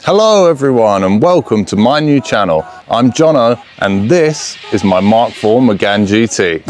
Hello everyone and welcome to my new channel. I'm Jono and this is my Mark IV Megane GT.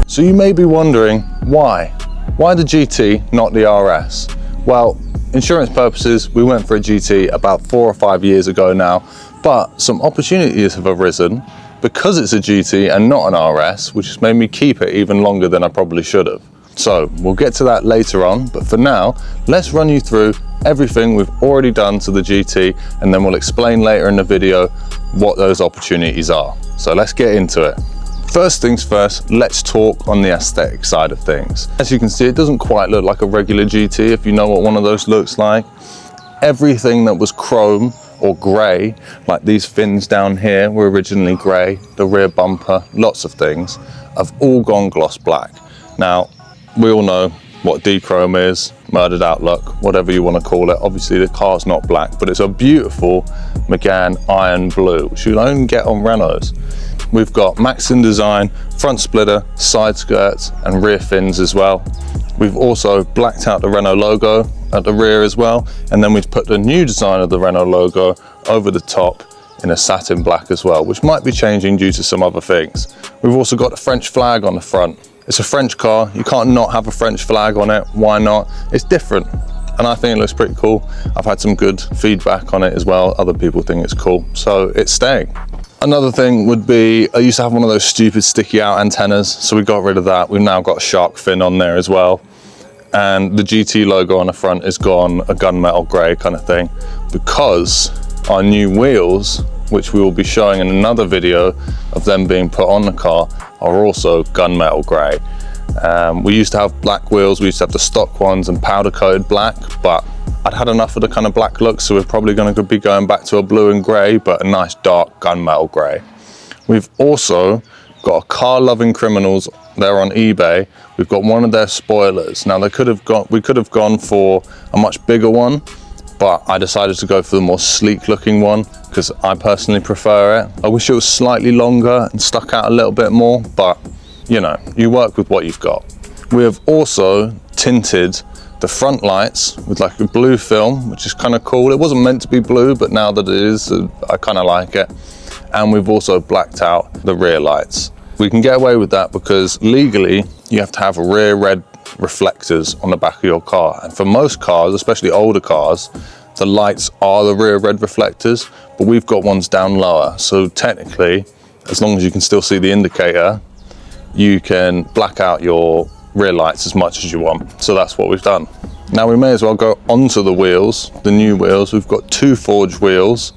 So you may be wondering why the GT, not the RS? Well, insurance purposes, we went for a GT about 4 or 5 years ago now, but some opportunities have arisen because it's a GT and not an RS, which has made me keep it even longer than I probably should have. So we'll get to that later on, but for now, let's run you through everything we've already done to the GT, and then we'll explain later in the video what those opportunities are. So let's get into it. First things first, let's talk on the aesthetic side of things. As you can see, it doesn't quite look like a regular GT if you know what one of those looks like. Everything that was chrome or grey, like these fins down here were originally grey, the rear bumper, lots of things, have all gone gloss black. Now, we all know what D-chrome is, murdered out look, whatever you want to call it. Obviously the car's not black, but it's a beautiful Megane iron blue, which you'll only get on Renaults. We've got Maxim design, front splitter, side skirts and rear fins as well. We've also blacked out the Renault logo at the rear as well, and then we've put the new design of the Renault logo over the top in a satin black as well, which might be changing due to some other things. We've also got the French flag on the front. It's a French car, you can't not have a French flag on it, why not? It's different, and I think it looks pretty cool. I've had some good feedback on it as well, other people think it's cool, so it's staying. Another thing would be, I used to have one of those stupid sticky out antennas, so we got rid of that. We've now got a shark fin on there as well. And the GT logo on the front is gone a gunmetal grey kind of thing, because our new wheels, which we will be showing in another video of them being put on the car, are also gunmetal grey. We used to have black wheels, we used to have the stock ones and powder coated black, but I'd had enough of the kind of black look, so we're probably going to be going back to a blue and grey, but a nice dark gunmetal grey. We've also got a car loving criminals there on eBay. We've got one of their spoilers. Now we could have gone for a much bigger one, but I decided to go for the more sleek looking one because I personally prefer it. I wish it was slightly longer and stuck out a little bit more, but you know, you work with what you've got. We have also tinted the front lights with like a blue film, which is kind of cool. It wasn't meant to be blue, but now that it is, I kind of like it. And we've also blacked out the rear lights. We can get away with that because legally you have to have rear red reflectors on the back of your car. And for most cars, especially older cars, the lights are the rear red reflectors, but we've got ones down lower. So technically, as long as you can still see the indicator, you can black out your rear lights as much as you want. So that's what we've done. Now we may as well go onto the wheels, the new wheels. We've got 2 forged wheels.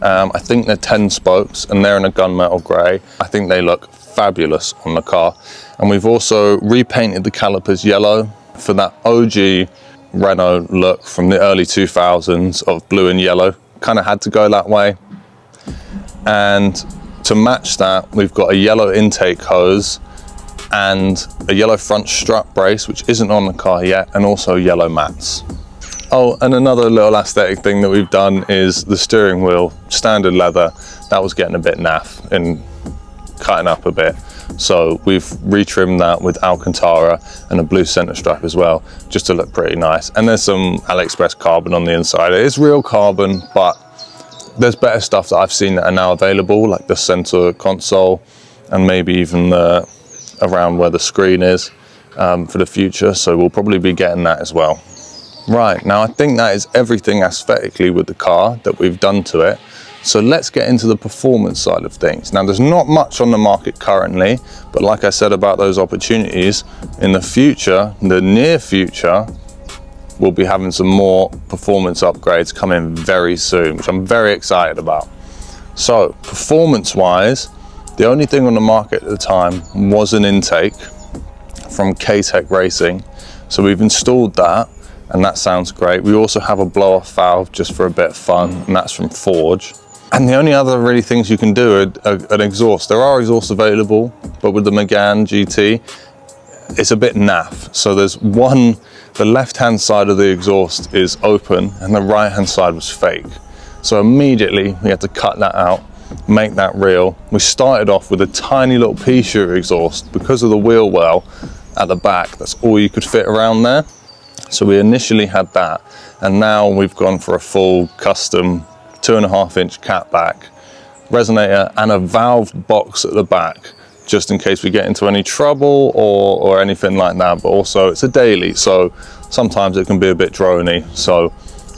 I think they're 10 spokes and they're in a gunmetal grey. I think they look fabulous on the car. And we've also repainted the calipers yellow for that OG Renault look from the early 2000s of blue and yellow. Kind of had to go that way. And to match that, we've got a yellow intake hose and a yellow front strut brace, which isn't on the car yet, and also yellow mats. Oh, and another little aesthetic thing that we've done is the steering wheel, standard leather. That was getting a bit naff and cutting up a bit. So we've retrimmed that with Alcantara and a blue center strap as well, just to look pretty nice. And there's some AliExpress carbon on the inside. It is real carbon, but there's better stuff that I've seen that are now available, like the center console and maybe even the around where the screen is for the future, so we'll probably be getting that as well. Right, now I think that is everything aesthetically with the car that we've done to it, so let's get into the performance side of things. Now there's not much on the market currently, but like I said about those opportunities, in the future, the near future, we'll be having some more performance upgrades coming very soon, which I'm very excited about. So performance wise, the only thing on the market at the time was an intake from K-Tech Racing. So we've installed that and that sounds great. We also have a blow-off valve just for a bit of fun, and that's from Forge. And the only other really things you can do are an exhaust. There are exhausts available, but with the Megane GT, it's a bit naff. So there's one, the left-hand side of the exhaust is open and the right-hand side was fake. So immediately we had to cut that out, make that real. We started off with a tiny little pea-shooter exhaust because of the wheel well at the back. That's all you could fit around there. So we initially had that, and now we've gone for a full custom 2.5-inch catback, resonator, and a valve box at the back, just in case we get into any trouble or anything like that. But also it's a daily, so sometimes it can be a bit droney. So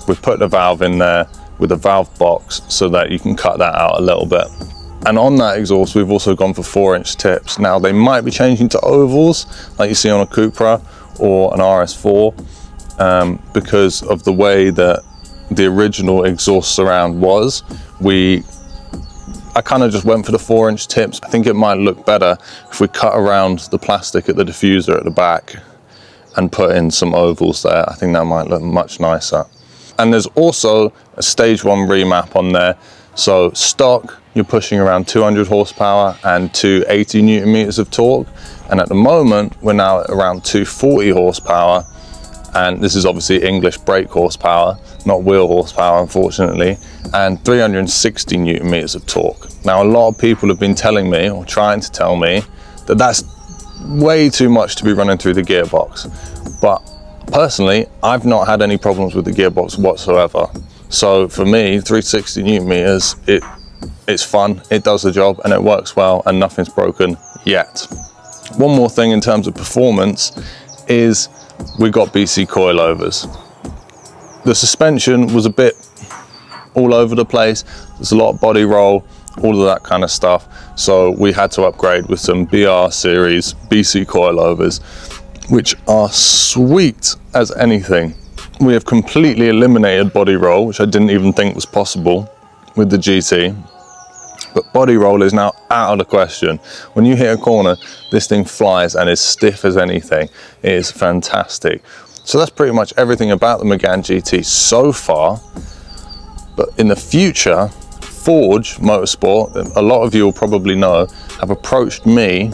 we've put the valve in there with a valve box so that you can cut that out a little bit. And on that exhaust, we've also gone for 4-inch tips. Now they might be changing to ovals like you see on a Cupra or an RS4, because of the way that the original exhaust surround was. I kind of just went for the 4-inch tips. I think it might look better if we cut around the plastic at the diffuser at the back and put in some ovals there. I think that might look much nicer. And there's also a stage 1 remap on there. So stock, you're pushing around 200 horsepower and 280 newton meters of torque. And at the moment, we're now at around 240 horsepower. And this is obviously English brake horsepower, not wheel horsepower, unfortunately, and 360 newton meters of torque. Now, a lot of people have been telling me, or trying to tell me, that that's way too much to be running through the gearbox. But personally, I've not had any problems with the gearbox whatsoever. So for me, 360 newton meters, it's fun, it does the job, and it works well, and nothing's broken yet. One more thing in terms of performance is we got BC coilovers. The suspension was a bit all over the place. There's a lot of body roll, all of that kind of stuff. So we had to upgrade with some BR series BC coilovers, which are sweet as anything. We have completely eliminated body roll, which I didn't even think was possible with the GT. But body roll is now out of the question. When you hit a corner, this thing flies and is stiff as anything. It is fantastic. So that's pretty much everything about the Megane GT so far. But in the future, Forge Motorsport, a lot of you will probably know, have approached me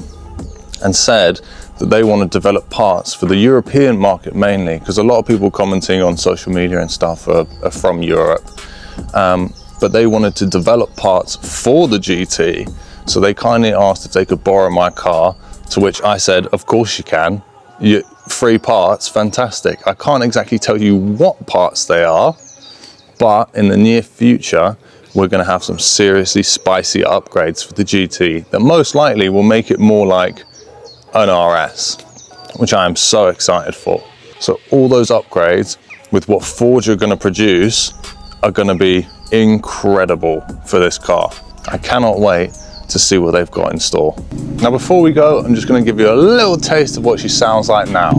and said that they want to develop parts for the European market mainly, because a lot of people commenting on social media and stuff are from Europe. But they wanted to develop parts for the GT. So they kindly asked if they could borrow my car, to which I said, of course you can. Free parts, fantastic. I can't exactly tell you what parts they are, but in the near future, we're gonna have some seriously spicy upgrades for the GT that most likely will make it more like an RS, which I am so excited for. So all those upgrades with what Forge are gonna produce are gonna be incredible for this car. I cannot wait to see what they've got in store. Now before we go, I'm just going to give you a little taste of what she sounds like now.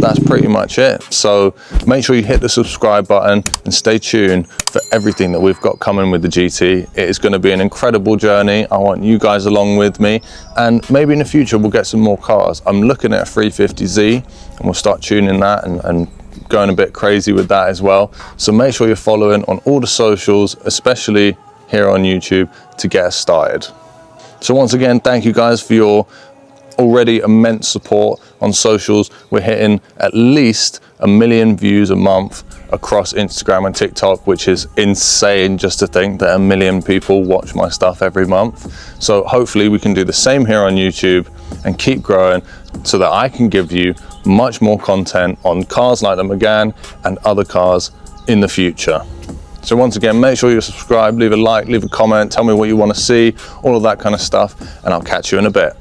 That's pretty much it. So make sure you hit the subscribe button and stay tuned for everything that we've got coming with the GT. It is going to be an incredible journey. I want you guys along with me, and maybe in the future we'll get some more cars. I'm looking at a 350Z and we'll start tuning that and going a bit crazy with that as well. So make sure you're following on all the socials, especially here on YouTube, to get us started. So once again, thank you guys for your already immense support on socials. We're hitting at least 1 million views a month across Instagram and TikTok, which is insane just to think that 1 million people watch my stuff every month. So hopefully we can do the same here on YouTube and keep growing so that I can give you much more content on cars like the Megane and other cars in the future. So once again, make sure you subscribe, leave a like, leave a comment, tell me what you want to see, all of that kind of stuff, and I'll catch you in a bit.